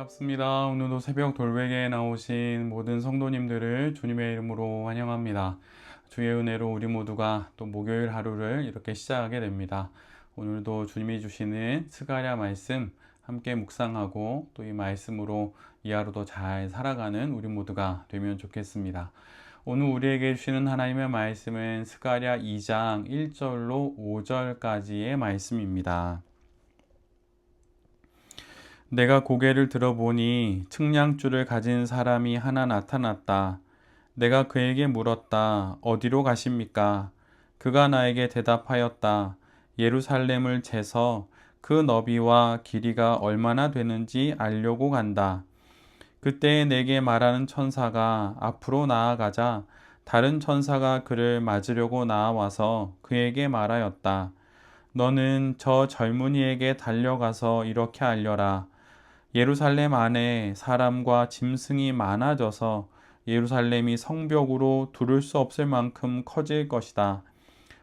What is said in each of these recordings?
반갑습니다. 오늘도 새벽 돌베개에 나오신 모든 성도님들을 주님의 이름으로 환영합니다. 주의 은혜로 우리 모두가 또 목요일 하루를 이렇게 시작하게 됩니다. 오늘도 주님이 주시는 스가랴 말씀 함께 묵상하고 또 이 말씀으로 이 하루도 잘 살아가는 우리 모두가 되면 좋겠습니다. 오늘 우리에게 주시는 하나님의 말씀은 스가랴 2장 1절로 5절까지의 말씀입니다. 내가 고개를 들어보니 측량줄을 가진 사람이 하나 나타났다. 내가 그에게 물었다. 어디로 가십니까? 그가 나에게 대답하였다. 예루살렘을 재서 그 너비와 길이가 얼마나 되는지 알려고 간다. 그때 내게 말하는 천사가 앞으로 나아가자 다른 천사가 그를 맞으려고 나와서 그에게 말하였다. 너는 저 젊은이에게 달려가서 이렇게 알려라. 예루살렘 안에 사람과 짐승이 많아져서 예루살렘이 성벽으로 두를 수 없을 만큼 커질 것이다.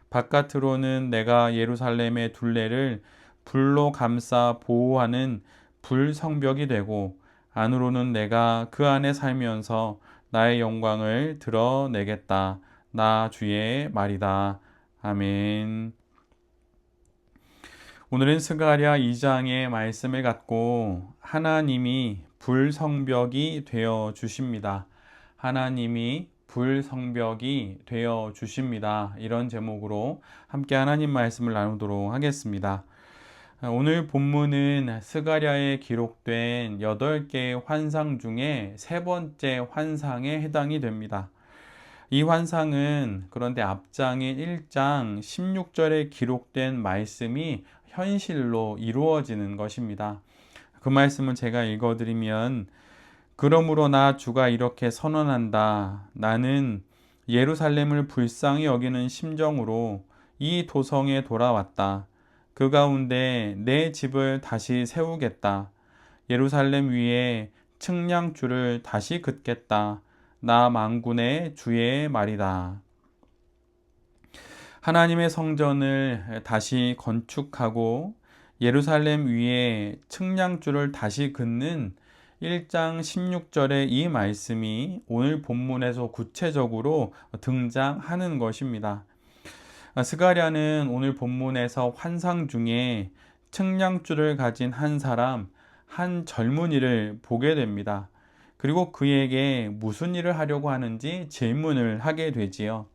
바깥으로는 내가 예루살렘의 둘레를 불로 감싸 보호하는 불성벽이 되고 안으로는 내가 그 안에 살면서 나의 영광을 드러내겠다. 나 주의 말이다. 아멘. 오늘은 스가랴 2장의 말씀을 갖고 하나님이 불성벽이 되어 주십니다. 하나님이 불성벽이 되어 주십니다. 이런 제목으로 함께 하나님 말씀을 나누도록 하겠습니다. 오늘 본문은 스가랴에 기록된 8개의 환상 중에 세 번째 환상에 해당이 됩니다. 이 환상은 그런데 앞장인 1장 16절에 기록된 말씀이 현실로 이루어지는 것입니다. 그 말씀을 제가 읽어드리면 그러므로 나 주가 이렇게 선언한다. 나는 예루살렘을 불쌍히 여기는 심정으로 이 도성에 돌아왔다. 그 가운데 내 집을 다시 세우겠다. 예루살렘 위에 측량줄을 다시 긋겠다. 나 만군의 주의 말이다. 하나님의 성전을 다시 건축하고 예루살렘 위에 측량줄을 다시 긋는 1장 16절의 이 말씀이 오늘 본문에서 구체적으로 등장하는 것입니다. 스가랴는 오늘 본문에서 환상 중에 측량줄을 가진 한 사람, 한 젊은이를 보게 됩니다. 그리고 그에게 무슨 일을 하려고 하는지 질문을 하게 되지요.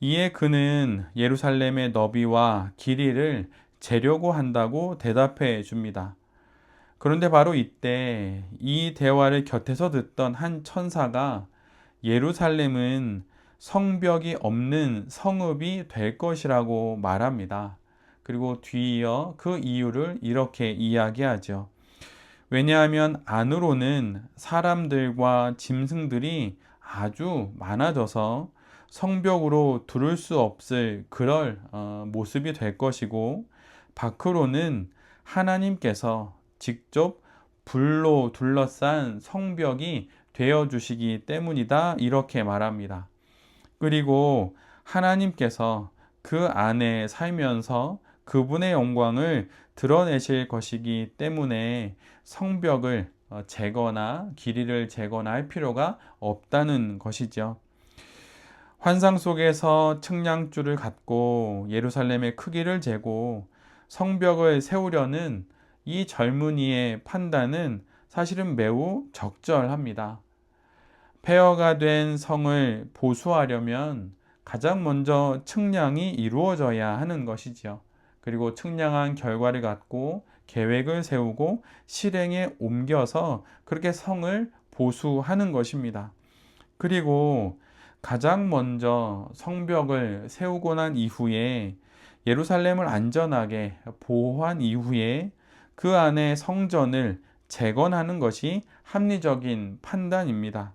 이에 그는 예루살렘의 너비와 길이를 재려고 한다고 대답해 줍니다. 그런데 바로 이때 이 대화를 곁에서 듣던 한 천사가 예루살렘은 성벽이 없는 성읍이 될 것이라고 말합니다. 그리고 뒤이어 그 이유를 이렇게 이야기하죠. 왜냐하면 안으로는 사람들과 짐승들이 아주 많아져서 성벽으로 두를 수 없을 그럴 모습이 될 것이고 밖으로는 하나님께서 직접 불로 둘러싼 성벽이 되어 주시기 때문이다 이렇게 말합니다. 그리고 하나님께서 그 안에 살면서 그분의 영광을 드러내실 것이기 때문에 성벽을 재거나 길이를 재거나 할 필요가 없다는 것이죠. 환상 속에서 측량줄을 갖고 예루살렘의 크기를 재고 성벽을 세우려는 이 젊은이의 판단은 사실은 매우 적절합니다. 폐허가 된 성을 보수하려면 가장 먼저 측량이 이루어져야 하는 것이지요. 그리고 측량한 결과를 갖고 계획을 세우고 실행에 옮겨서 그렇게 성을 보수하는 것입니다. 그리고 가장 먼저 성벽을 세우고 난 이후에 예루살렘을 안전하게 보호한 이후에 그 안에 성전을 재건하는 것이 합리적인 판단입니다.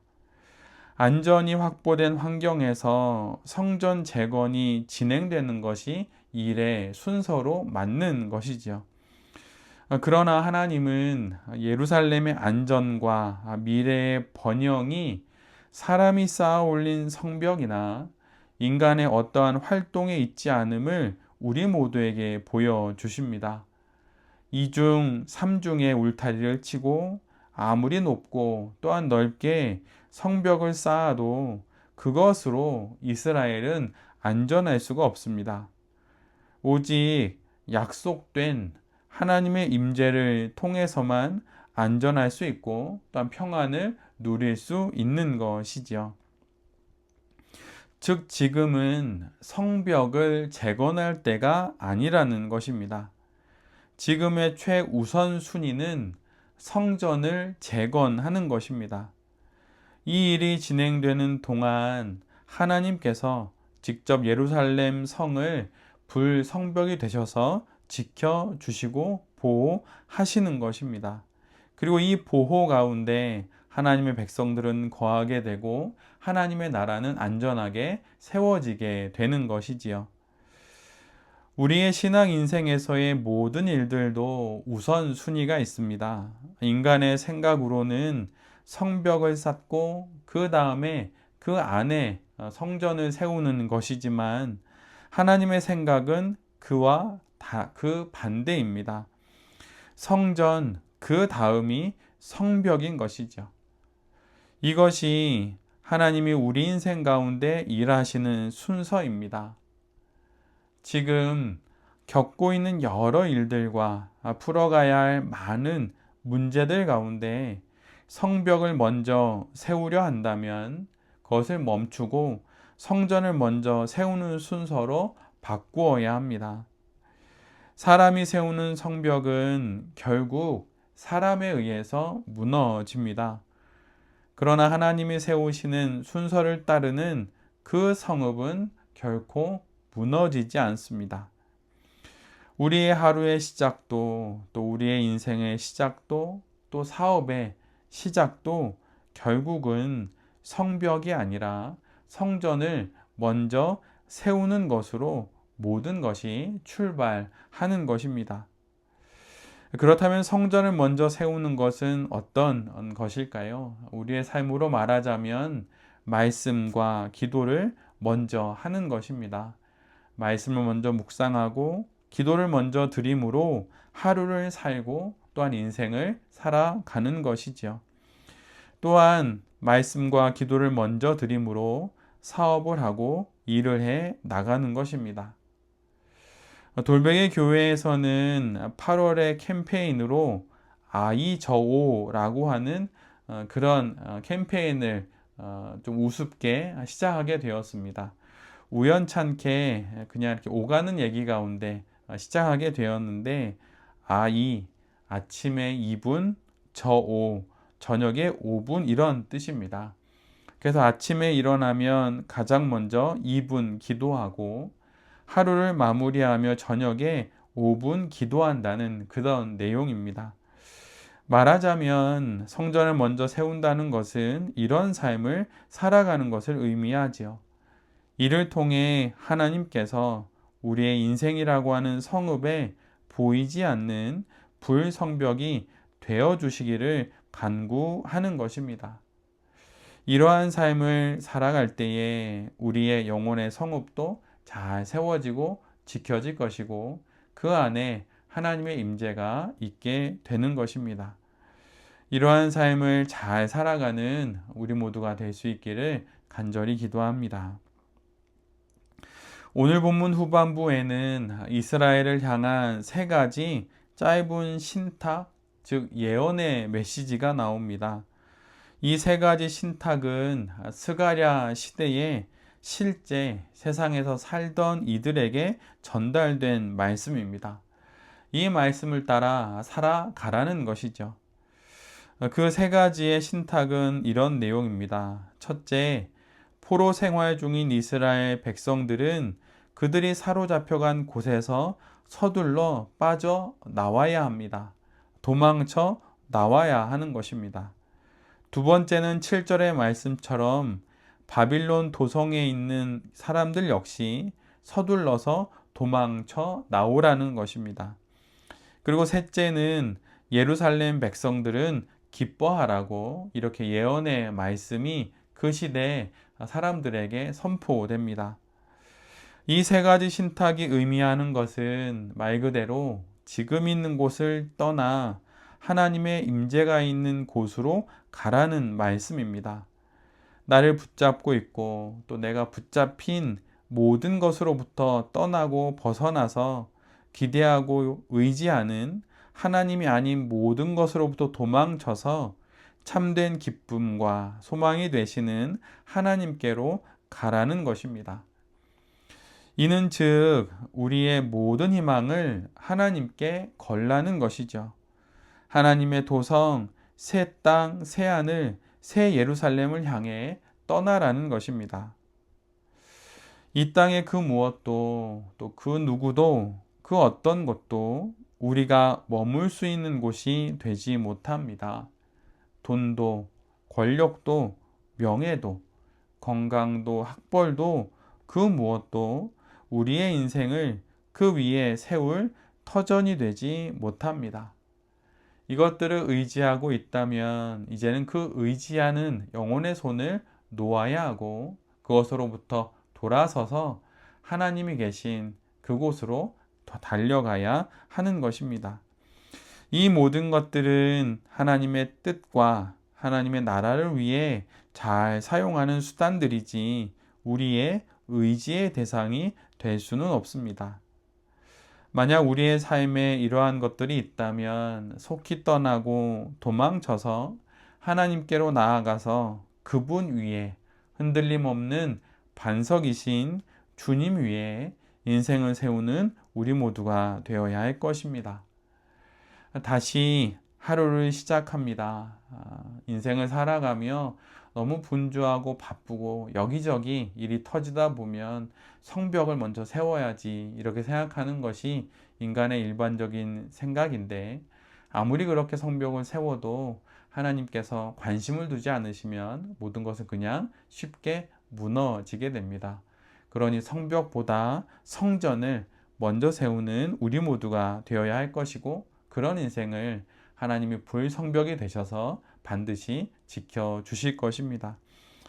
안전이 확보된 환경에서 성전 재건이 진행되는 것이 일의 순서로 맞는 것이지요. 그러나 하나님은 예루살렘의 안전과 미래의 번영이 사람이 쌓아 올린 성벽이나 인간의 어떠한 활동에 있지 않음을 우리 모두에게 보여주십니다. 이중 삼중의 울타리를 치고 아무리 높고 또한 넓게 성벽을 쌓아도 그것으로 이스라엘은 안전할 수가 없습니다. 오직 약속된 하나님의 임재를 통해서만 안전할 수 있고 또한 평안을 누릴 수 있는 것이지요. 즉 지금은 성벽을 재건할 때가 아니라는 것입니다. 지금의 최우선 순위는 성전을 재건하는 것입니다. 이 일이 진행되는 동안 하나님께서 직접 예루살렘 성을 불성벽이 되셔서 지켜주시고 보호하시는 것입니다. 그리고 이 보호 가운데 하나님의 백성들은 거하게 되고 하나님의 나라는 안전하게 세워지게 되는 것이지요. 우리의 신앙 인생에서의 모든 일들도 우선순위가 있습니다. 인간의 생각으로는 성벽을 쌓고 그 다음에 그 안에 성전을 세우는 것이지만 하나님의 생각은 그와 그 반대입니다. 성전 그 다음이 성벽인 것이죠. 이것이 하나님이 우리 인생 가운데 일하시는 순서입니다. 지금 겪고 있는 여러 일들과 풀어가야 할 많은 문제들 가운데 성벽을 먼저 세우려 한다면 그것을 멈추고 성전을 먼저 세우는 순서로 바꾸어야 합니다. 사람이 세우는 성벽은 결국 사람에 의해서 무너집니다. 그러나 하나님이 세우시는 순서를 따르는 그 성읍은 결코 무너지지 않습니다. 우리의 하루의 시작도 또 우리의 인생의 시작도 또 사업의 시작도 결국은 성벽이 아니라 성전을 먼저 세우는 것으로 모든 것이 출발하는 것입니다. 그렇다면 성전을 먼저 세우는 것은 어떤 것일까요? 우리의 삶으로 말하자면 말씀과 기도를 먼저 하는 것입니다. 말씀을 먼저 묵상하고 기도를 먼저 드림으로 하루를 살고 또한 인생을 살아가는 것이지요. 또한 말씀과 기도를 먼저 드림으로 사업을 하고 일을 해 나가는 것입니다. 돌베개 교회에서는 8월의 캠페인으로 아이저오라고 하는 그런 캠페인을 좀 우습게 시작하게 되었습니다. 우연찮게 그냥 이렇게 오가는 얘기 가운데 시작하게 되었는데 아침에 2분, 저오, 저녁에 5분 이런 뜻입니다. 그래서 아침에 일어나면 가장 먼저 2분 기도하고 하루를 마무리하며 저녁에 5분 기도한다는 그런 내용입니다. 말하자면 성전을 먼저 세운다는 것은 이런 삶을 살아가는 것을 의미하지요. 이를 통해 하나님께서 우리의 인생이라고 하는 성읍에 보이지 않는 불성벽이 되어주시기를 간구하는 것입니다. 이러한 삶을 살아갈 때에 우리의 영혼의 성읍도 잘 세워지고 지켜질 것이고 그 안에 하나님의 임재가 있게 되는 것입니다. 이러한 삶을 잘 살아가는 우리 모두가 될 수 있기를 간절히 기도합니다. 오늘 본문 후반부에는 이스라엘을 향한 세 가지 짧은 신탁, 즉 예언의 메시지가 나옵니다. 이 세 가지 신탁은 스가랴 시대에 실제 세상에서 살던 이들에게 전달된 말씀입니다. 이 말씀을 따라 살아가라는 것이죠. 그 세 가지의 신탁은 이런 내용입니다. 첫째, 포로 생활 중인 이스라엘 백성들은 그들이 사로잡혀간 곳에서 서둘러 빠져 나와야 합니다. 도망쳐 나와야 하는 것입니다. 두 번째는 7절의 말씀처럼 바빌론 도성에 있는 사람들 역시 서둘러서 도망쳐 나오라는 것입니다. 그리고 셋째는 예루살렘 백성들은 기뻐하라고 이렇게 예언의 말씀이 그 시대에 사람들에게 선포됩니다. 이 세 가지 신탁이 의미하는 것은 말 그대로 지금 있는 곳을 떠나 하나님의 임재가 있는 곳으로 가라는 말씀입니다. 나를 붙잡고 있고 또 내가 붙잡힌 모든 것으로부터 떠나고 벗어나서 기대하고 의지하는 하나님이 아닌 모든 것으로부터 도망쳐서 참된 기쁨과 소망이 되시는 하나님께로 가라는 것입니다. 이는 즉 우리의 모든 희망을 하나님께 걸라는 것이죠. 하나님의 도성, 새 땅, 새 하늘, 새 예루살렘을 향해 떠나라는 것입니다. 이 땅의 그 무엇도 또 그 누구도 그 어떤 것도 우리가 머물 수 있는 곳이 되지 못합니다. 돈도 권력도 명예도 건강도 학벌도 그 무엇도 우리의 인생을 그 위에 세울 터전이 되지 못합니다. 이것들을 의지하고 있다면 이제는 그 의지하는 영혼의 손을 놓아야 하고 그것으로부터 돌아서서 하나님이 계신 그곳으로 더 달려가야 하는 것입니다. 이 모든 것들은 하나님의 뜻과 하나님의 나라를 위해 잘 사용하는 수단들이지 우리의 의지의 대상이 될 수는 없습니다. 만약 우리의 삶에 이러한 것들이 있다면 속히 떠나고 도망쳐서 하나님께로 나아가서 그분 위에 흔들림 없는 반석이신 주님 위에 인생을 세우는 우리 모두가 되어야 할 것입니다. 다시 하루를 시작합니다. 인생을 살아가며 너무 분주하고 바쁘고 여기저기 일이 터지다 보면 성벽을 먼저 세워야지 이렇게 생각하는 것이 인간의 일반적인 생각인데 아무리 그렇게 성벽을 세워도 하나님께서 관심을 두지 않으시면 모든 것은 그냥 쉽게 무너지게 됩니다. 그러니 성벽보다 성전을 먼저 세우는 우리 모두가 되어야 할 것이고 그런 인생을 하나님이 불성벽이 되셔서 반드시 지켜주실 것입니다.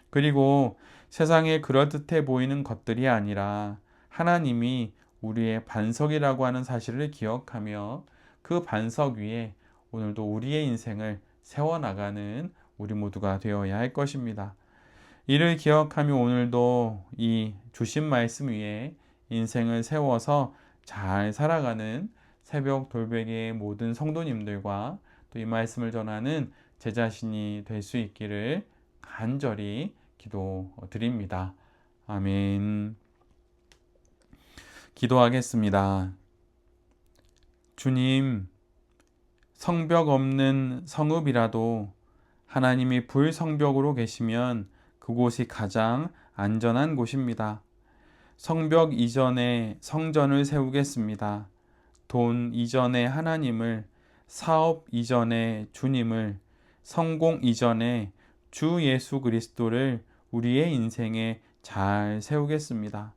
그리고 세상에 그럴듯해 보이는 것들이 아니라 하나님이 우리의 반석이라고 하는 사실을 기억하며 그 반석 위에 오늘도 우리의 인생을 세워나가는 우리 모두가 되어야 할 것입니다. 이를 기억하며 오늘도 이 주신 말씀 위에 인생을 세워서 잘 살아가는 새벽 돌베개의 모든 성도님들과 또 이 말씀을 전하는 제 자신이 될 수 있기를 간절히 기도드립니다. 아멘. 기도하겠습니다. 주님, 성벽 없는 성읍이라도 하나님이 불성벽으로 계시면 그곳이 가장 안전한 곳입니다. 성벽 이전에 성전을 세우겠습니다. 돈 이전에 하나님을, 사업 이전에 주님을, 성공 이전에 주 예수 그리스도를 우리의 인생에 잘 세우겠습니다.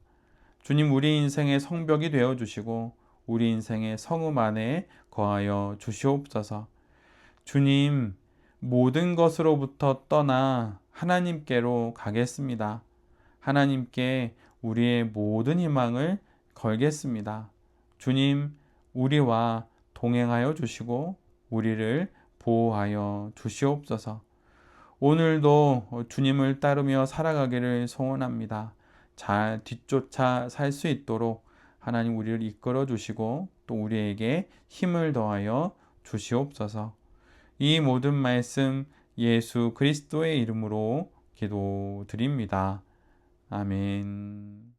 주님, 우리 인생의 성벽이 되어 주시고 우리 인생의 성읍 안에 거하여 주시옵소서. 주님, 모든 것으로부터 떠나 하나님께로 가겠습니다. 하나님께 우리의 모든 희망을 걸겠습니다. 주님, 우리와 동행하여 주시고 우리를 보호하여 주시옵소서. 오늘도 주님을 따르며 살아가기를 소원합니다. 잘 뒤쫓아 살 수 있도록 하나님 우리를 이끌어 주시고 또 우리에게 힘을 더하여 주시옵소서. 이 모든 말씀 예수 그리스도의 이름으로 기도드립니다. 아멘.